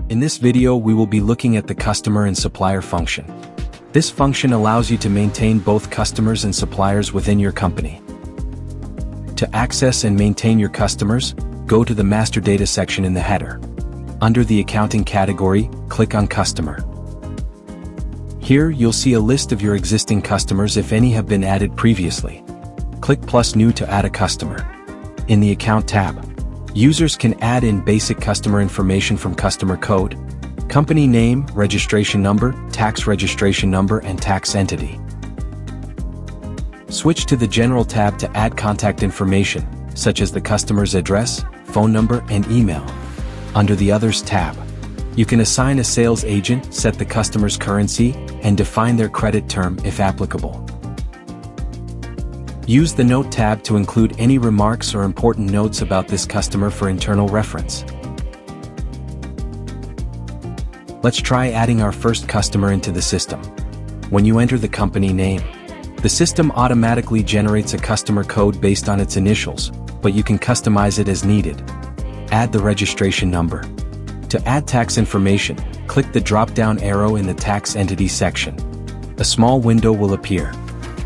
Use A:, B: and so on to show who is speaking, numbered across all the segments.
A: In this video we will be looking at the customer and supplier function. This function allows you to maintain both customers and suppliers within your company. To access and maintain your customers, go to the Master Data section in the header. Under the Accounting category, click on Customer. Here you'll see a list of your existing customers if any have been added previously. Click plus New to add a customer. In the Account tab, users can add in basic customer information from customer code, company name, registration number, tax registration number, and tax entity. Switch to the General tab to add contact information, such as the customer's address, phone number, and email. Under the Others tab, you can assign a sales agent, set the customer's currency, and define their credit term if applicable. Use the Note tab to include any remarks or important notes about this customer for internal reference. Let's try adding our first customer into the system. When you enter the company name, the system automatically generates a customer code based on its initials, but you can customize it as needed. Add the registration number. To add tax information, click the drop-down arrow in the Tax Entity section. A small window will appear.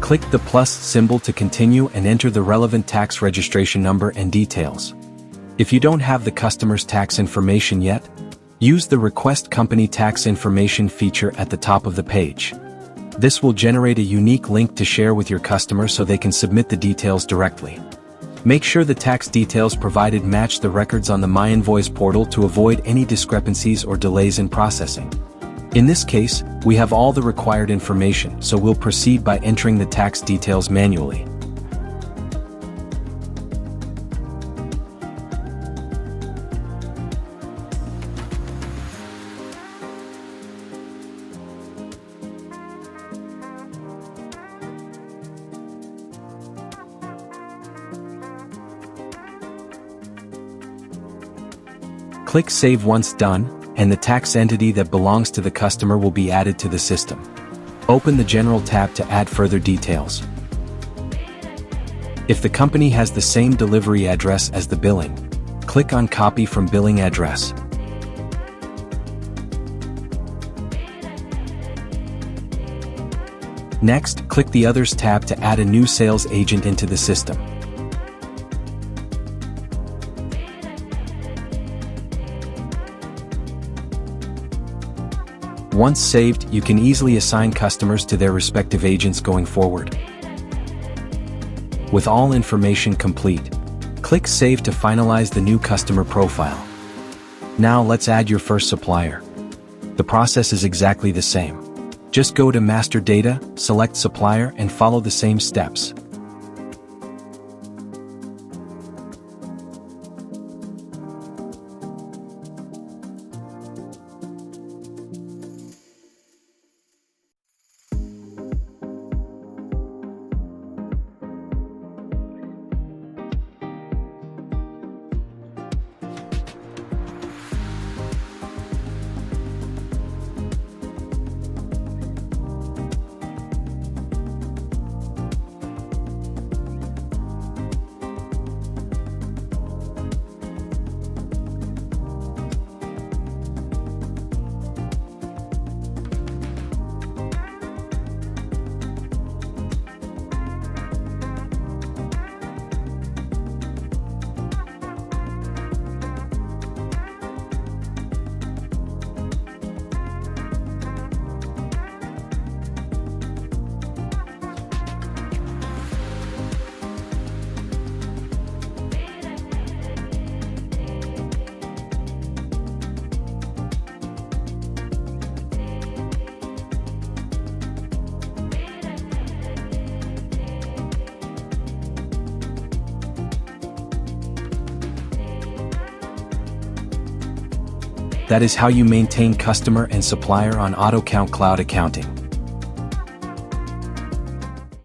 A: Click the plus symbol to continue and enter the relevant tax registration number and details. If you don't have the customer's tax information yet, use the Request Company Tax Information feature at the top of the page. This will generate a unique link to share with your customer so they can submit the details directly. Make sure the tax details provided match the records on the My Invoice portal to avoid any discrepancies or delays in processing. In this case, we have all the required information, so we'll proceed by entering the tax details manually. Click Save once done, and the tax entity that belongs to the customer will be added to the system. Open the General tab to add further details. If the company has the same delivery address as the billing, click on Copy from Billing Address. Next, click the Others tab to add a new sales agent into the system. Once saved, you can easily assign customers to their respective agents going forward. With all information complete, click Save to finalize the new customer profile. Now let's add your first supplier. The process is exactly the same. Just go to Master Data, select Supplier, and follow the same steps. That is how you maintain customer and supplier on AutoCount Cloud Accounting.